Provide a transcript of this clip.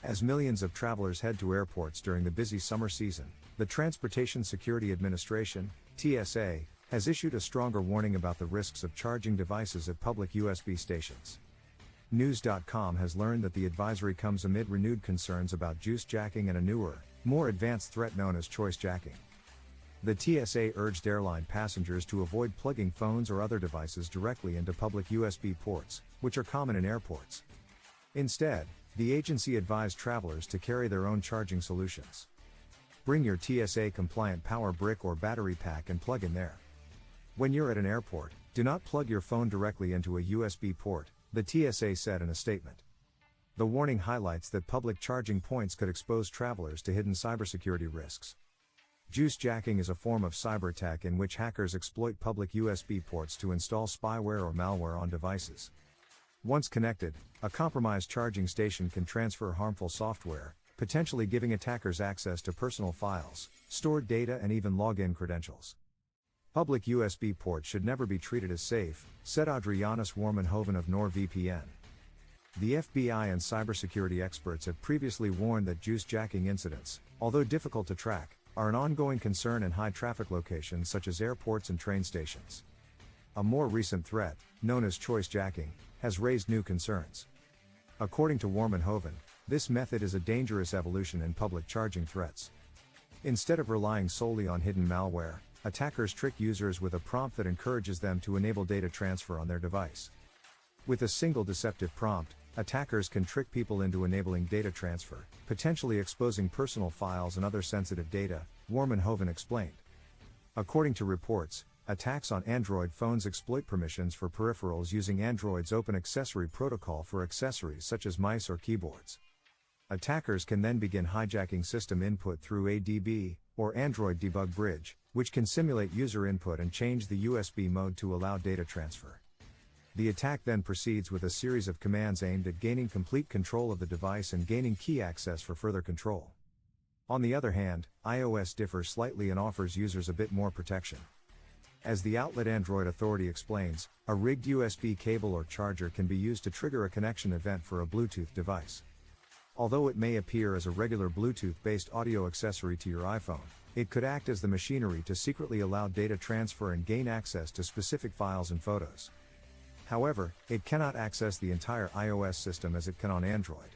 As millions of travelers head to airports during the busy summer season, the Transportation Security Administration, TSA, has issued a stronger warning about the risks of charging devices at public USB stations. News.com has learned that the advisory comes amid renewed concerns about juice jacking and a newer, more advanced threat known as choice jacking. The TSA urged airline passengers to avoid plugging phones or other devices directly into public USB ports, which are common in airports. Instead, the agency advised travelers to carry their own charging solutions. Bring your TSA-compliant power brick or battery pack and plug in there. When you're at an airport, do not plug your phone directly into a USB port, the TSA said in a statement. The warning highlights that public charging points could expose travelers to hidden cybersecurity risks. Juice jacking is a form of cyber attack in which hackers exploit public USB ports to install spyware or malware on devices. Once connected, a compromised charging station can transfer harmful software, potentially giving attackers access to personal files, stored data and even login credentials. Public USB ports should never be treated as safe, said Adrianus Warmanhoven of NordVPN. The FBI and cybersecurity experts have previously warned that juice jacking incidents, although difficult to track, are an ongoing concern in high-traffic locations such as airports and train stations. A more recent threat, known as choice jacking, has raised new concerns. According to Warmanhoven, this method is a dangerous evolution in public charging threats. Instead of relying solely on hidden malware, attackers trick users with a prompt that encourages them to enable data transfer on their device. With a single deceptive prompt, attackers can trick people into enabling data transfer, potentially exposing personal files and other sensitive data, Warmanhoven explained. According to reports, attacks on Android phones exploit permissions for peripherals using Android's open accessory protocol for accessories such as mice or keyboards. Attackers can then begin hijacking system input through ADB, or Android Debug Bridge, which can simulate user input and change the USB mode to allow data transfer. The attack then proceeds with a series of commands aimed at gaining complete control of the device and gaining key access for further control. On the other hand, iOS differs slightly and offers users a bit more protection. As the outlet Android Authority explains, a rigged USB cable or charger can be used to trigger a connection event for a Bluetooth device. Although it may appear as a regular Bluetooth-based audio accessory to your iPhone, it could act as the machinery to secretly allow data transfer and gain access to specific files and photos. However, it cannot access the entire iOS system as it can on Android.